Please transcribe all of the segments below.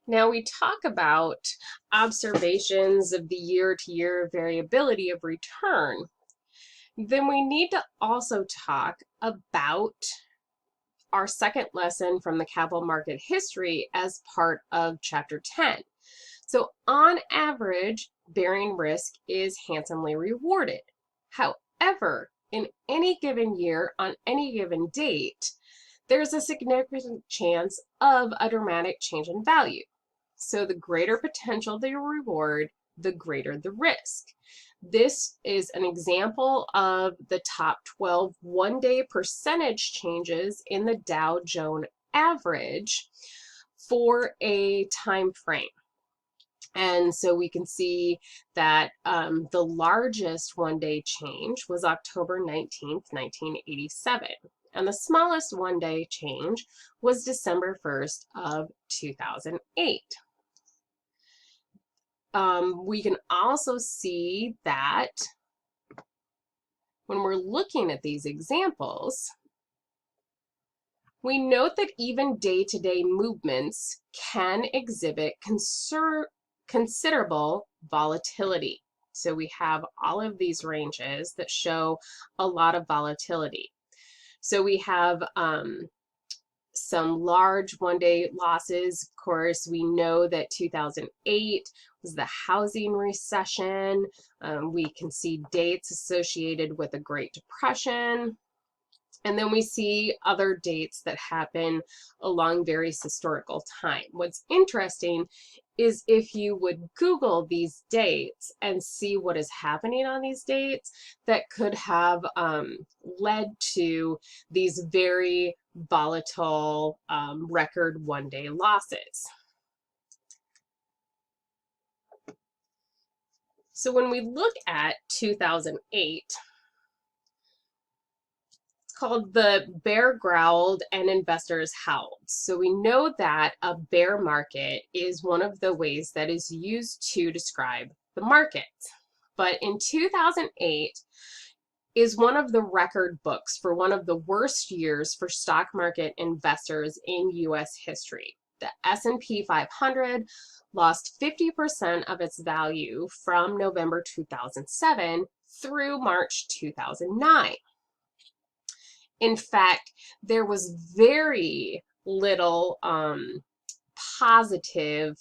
Now we talk about observations of the year-to-year variability of return. Then we need to also talk about our second lesson from the capital market history as part of chapter 10. So on average, bearing risk is handsomely rewarded. However, in any given year, on any given date, there's a significant chance of a dramatic change in value. So the greater potential the reward, the greater the risk. This is an example of the top 12 one-day percentage changes in the Dow Jones average for a time frame. And so we can see that the largest one-day change was October 19th, 1987. And the smallest one-day change was December 1st of 2008. We can also see that when we're looking at these examples, we note that even day-to-day movements can exhibit considerable volatility. So we have all of these ranges that show a lot of volatility. So we have some large one-day losses. Of course, we know that 2008 was the housing recession. We can see dates associated with the Great Depression. And then we see other dates that happen along various historical time. What's interesting is if you would Google these dates and see what is happening on these dates, that could have led to these very volatile record one-day losses. So when we look at 2008, called the bear growled and investors howled. So we know that a bear market is one of the ways that is used to describe the market. But in 2008 is one of the record books for one of the worst years for stock market investors in US history. The S&P 500 lost 50% of its value from November 2007 through March 2009. In fact, there was very little positive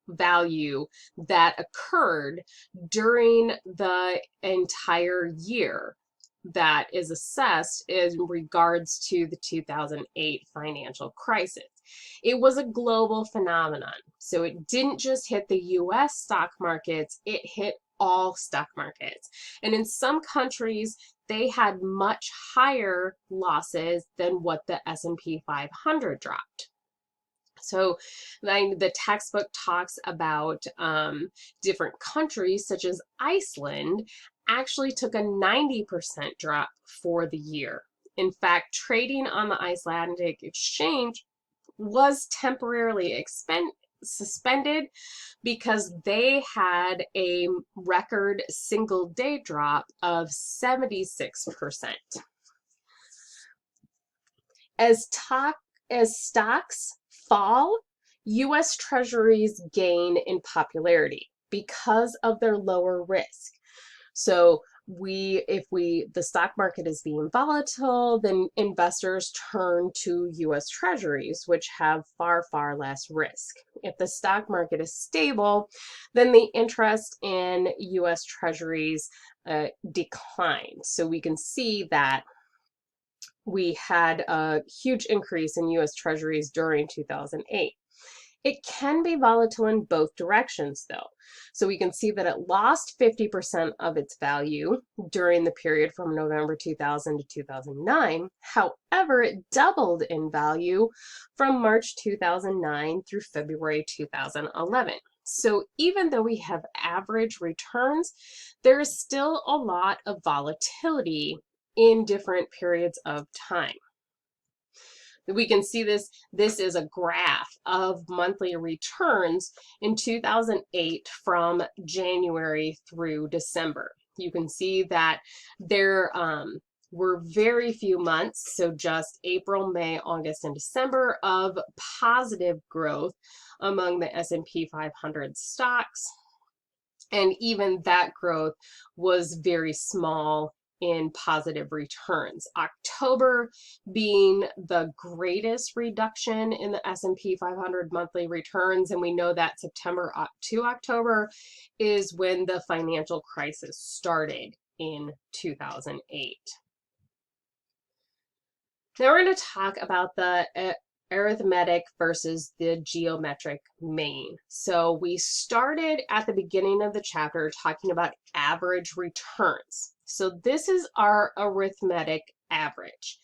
value that occurred during the entire year that is assessed in regards to the 2008 financial crisis. It was a global phenomenon. So it didn't just hit the US stock markets, it hit all stock markets. And in some countries, they had much higher losses than what the S&P 500 dropped. So the textbook talks about different countries, such as Iceland, actually took a 90% drop for the year. In fact, trading on the Icelandic exchange was temporarily suspended because they had a record single day drop of 76%. As stocks fall, US Treasuries gain in popularity because of their lower risk. So if the stock market is being volatile, then investors turn to US Treasuries, which have far, far less risk. If the stock market is stable, then the interest in US Treasuries declines. So we can see that we had a huge increase in US Treasuries during 2008. It can be volatile in both directions, though. So we can see that it lost 50% of its value during the period from November 2000 to 2009. However, it doubled in value from March 2009 through February 2011. So even though we have average returns, there is still a lot of volatility in different periods of time. We can see this is a graph of monthly returns in 2008 from January through December. You can see that there were very few months, so just April, May, August, and December of positive growth among the S&P 500 stocks. And even that growth was very small in positive returns. October being the greatest reduction in the S&P 500 monthly returns, and we know that September to October is when the financial crisis started in 2008. Now we're going to talk about the arithmetic versus the geometric mean. So we started at the beginning of the chapter talking about average returns. So this is our arithmetic average,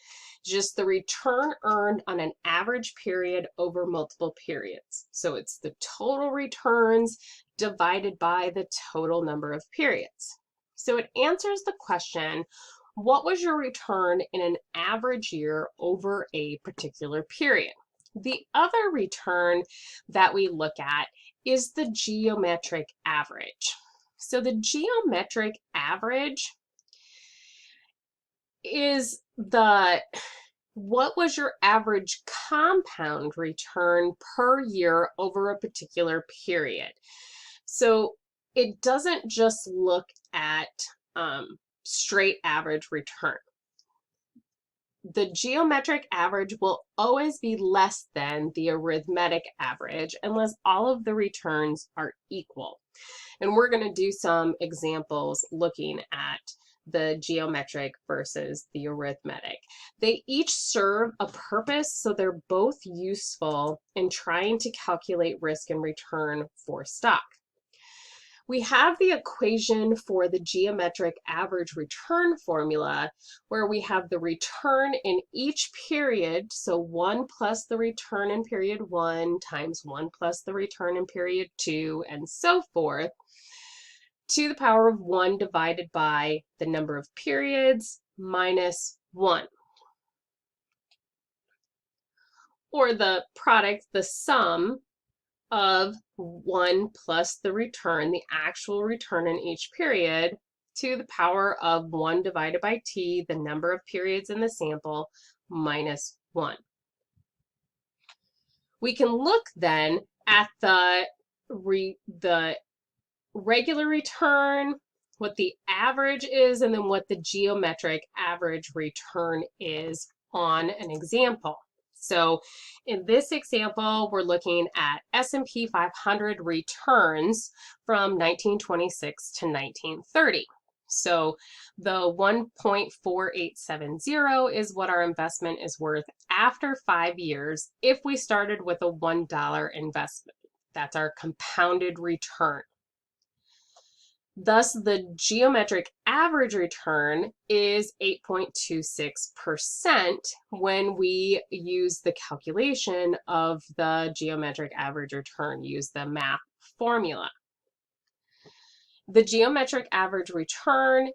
just the return earned on an average period over multiple periods. So it's the total returns divided by the total number of periods. So it answers the question, what was your return in an average year over a particular period? The other return that we look at is the geometric average. So the geometric average is what was your average compound return per year over a particular period. So it doesn't just look at straight average return. The geometric average will always be less than the arithmetic average unless all of the returns are equal. And we're going to do some examples looking at the geometric versus the arithmetic. They each serve a purpose, so they're both useful in trying to calculate risk and return for stock. We have the equation for the geometric average return formula where we have the return in each period, so 1 plus the return in period 1 times 1 plus the return in period 2 and so forth, to the power of 1 divided by the number of periods minus 1. Or the product, the sum of 1 plus the return, the actual return in each period, to the power of 1 divided by t, the number of periods in the sample, minus 1. We can look then at the regular return, what the average is, and then what the geometric average return is on an example. So in this example, we're looking at S&P 500 returns from 1926 to 1930. So the 1.4870 is what our investment is worth after 5 years if we started with a $1 investment. That's our compounded return. Thus, the geometric average return is 8.26% when we use the calculation of the geometric average return, use the math formula. The geometric average return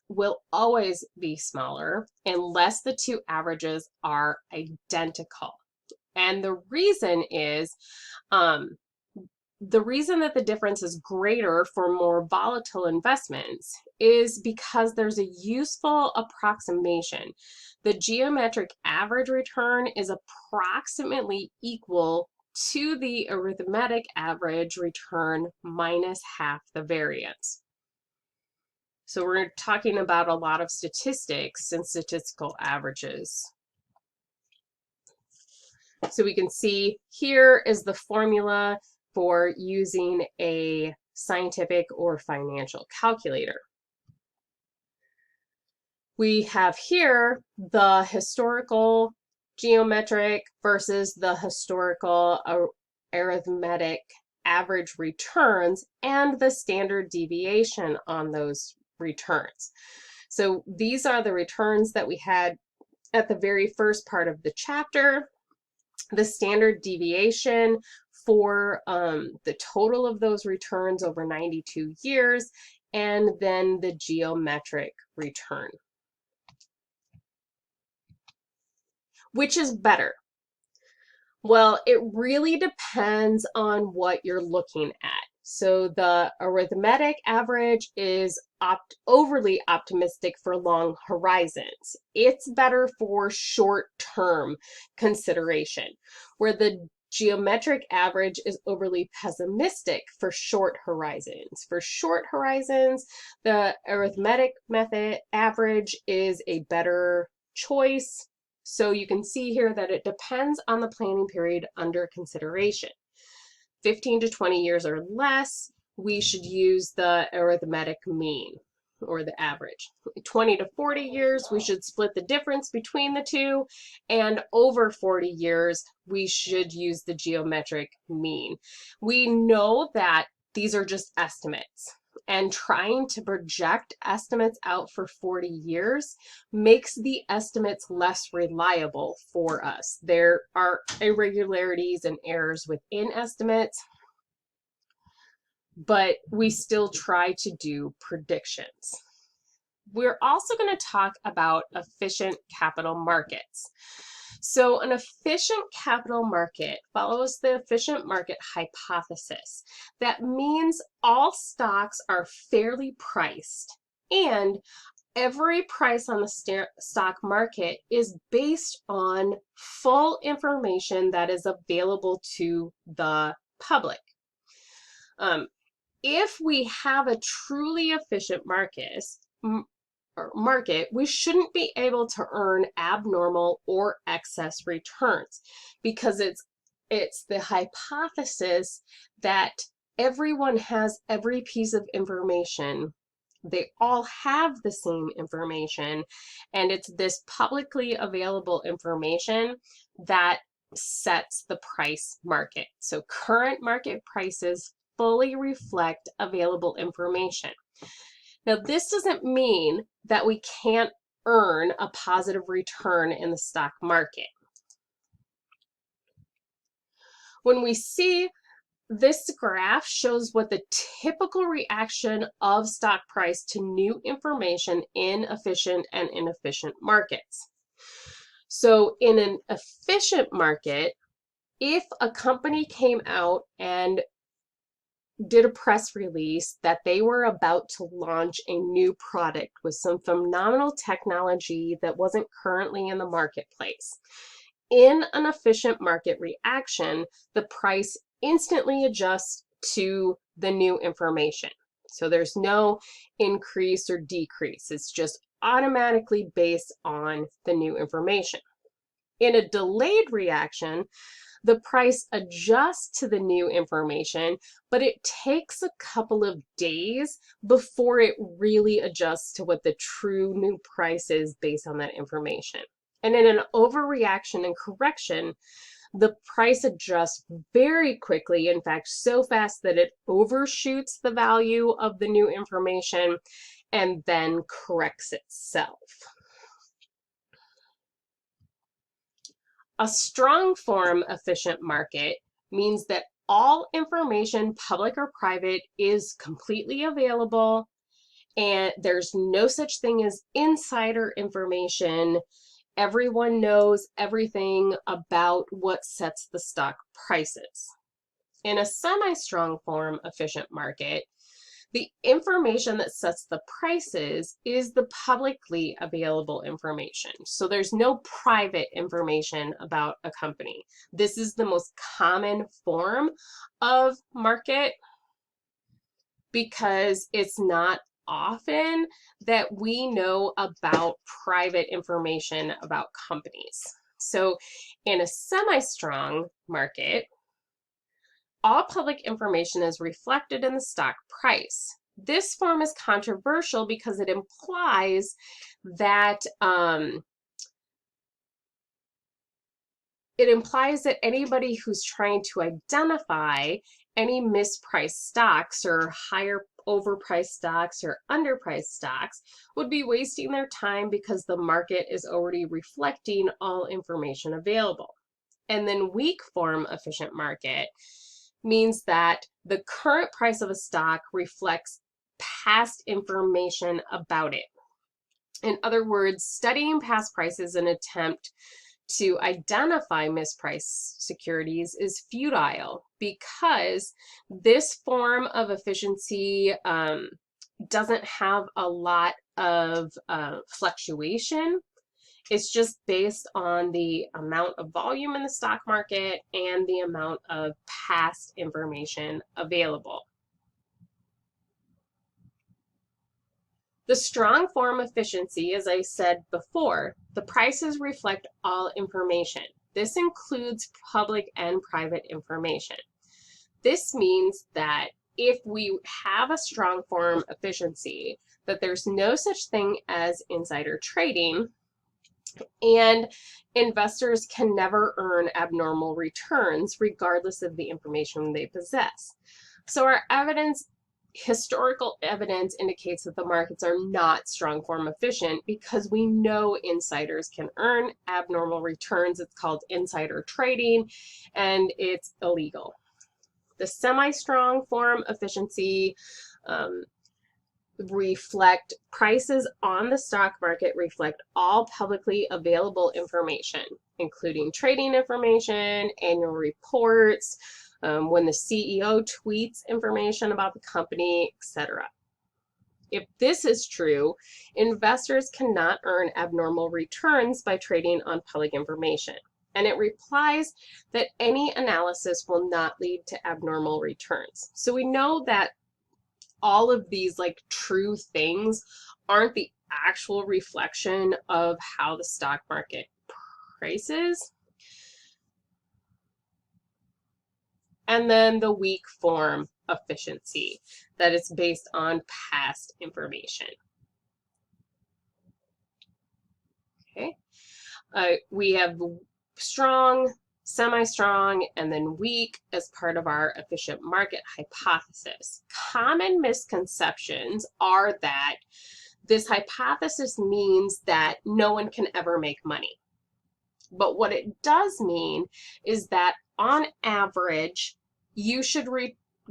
will always be smaller unless the two averages are identical. And the reason is, the reason that the difference is greater for more volatile investments is because there's a useful approximation. The geometric average return is approximately equal to the arithmetic average return minus half the variance. So we're talking about a lot of statistics and statistical averages. So we can see here is the formula for using a scientific or financial calculator. We have here the historical geometric versus the historical arithmetic average returns and the standard deviation on those returns. So these are the returns that we had at the very first part of the chapter. The standard deviation for the total of those returns over 92 years, and then the geometric return. Which is better? Well, it really depends on what you're looking at. So the arithmetic average is overly optimistic for long horizons. It's better for short-term consideration, where the geometric average is overly pessimistic for short horizons. For short horizons, the arithmetic method average is a better choice. So you can see here that it depends on the planning period under consideration. 15 to 20 years or less, we should use the arithmetic mean or the average. 20 to 40 years, we should split the difference between the two, and over 40 years, we should use the geometric mean. We know that these are just estimates, and trying to project estimates out for 40 years makes the estimates less reliable for us. There are irregularities and errors within estimates, but we still try to do predictions. We're also going to talk about efficient capital markets. So an efficient capital market follows the efficient market hypothesis. That means all stocks are fairly priced, and every price on the stock market is based on full information that is available to the public. If we have a truly efficient market, we shouldn't be able to earn abnormal or excess returns, because it's the hypothesis that everyone has every piece of information. They all have the same information, and it's this publicly available information that sets the price market. So current market prices fully reflect available information. Now, this doesn't mean that we can't earn a positive return in the stock market. When we see this graph shows what the typical reaction of stock price to new information in efficient and inefficient markets. So in an efficient market, if a company came out and did a press release that they were about to launch a new product with some phenomenal technology that wasn't currently in the marketplace, in an efficient market reaction, the price instantly adjusts to the new information. So there's no increase or decrease. It's just automatically based on the new information. In a delayed reaction, the price adjusts to the new information, but it takes a couple of days before it really adjusts to what the true new price is based on that information. And in an overreaction and correction, the price adjusts very quickly, in fact, so fast that it overshoots the value of the new information and then corrects itself. A strong form efficient market means that all information, public or private, is completely available, and there's no such thing as insider information. Everyone knows everything about what sets the stock prices. In a semi-strong form efficient market, the information that sets the prices is the publicly available information. So there's no private information about a company. This is the most common form of market because it's not often that we know about private information about companies. So in a semi-strong market, all public information is reflected in the stock price. This form is controversial because it implies that anybody who's trying to identify any mispriced stocks or higher overpriced stocks or underpriced stocks would be wasting their time because the market is already reflecting all information available. And then weak form efficient market means that the current price of a stock reflects past information about it. In other words, studying past prices is an attempt to identify mispriced securities is futile because this form of efficiency doesn't have a lot of fluctuation. It's just based on the amount of volume in the stock market and the amount of past information available. The strong form efficiency, as I said before, the prices reflect all information. This includes public and private information. This means that if we have a strong form efficiency, that there's no such thing as insider trading, and investors can never earn abnormal returns regardless of the information they possess. So our historical evidence indicates that the markets are not strong form efficient because we know insiders can earn abnormal returns. It's called insider trading and it's illegal. The semi-strong form efficiency reflect prices on the stock market reflect all publicly available information, including trading information, annual reports, when the CEO tweets information about the company, etc. If this is true, investors cannot earn abnormal returns by trading on public information. And it replies that any analysis will not lead to abnormal returns. So we know that all of these like true things aren't the actual reflection of how the stock market prices. And then the weak form efficiency, that is based on past information. Okay, we have strong, semi-strong, and then weak as part of our efficient market hypothesis. Common misconceptions are that this hypothesis means that no one can ever make money. But what it does mean is that on average, you should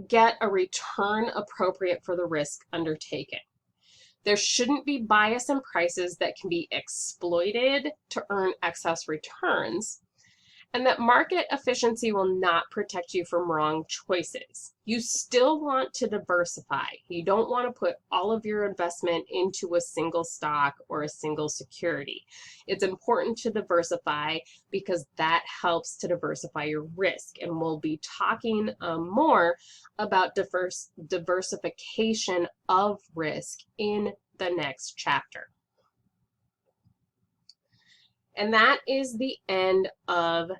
get a return appropriate for the risk undertaken. There shouldn't be bias in prices that can be exploited to earn excess returns, and that market efficiency will not protect you from wrong choices. You still want to diversify. You don't want to put all of your investment into a single stock or a single security. It's important to diversify because that helps to diversify your risk. And we'll be talking more about diversification of risk in the next chapter. And that is the end of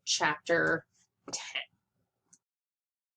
chapter 10.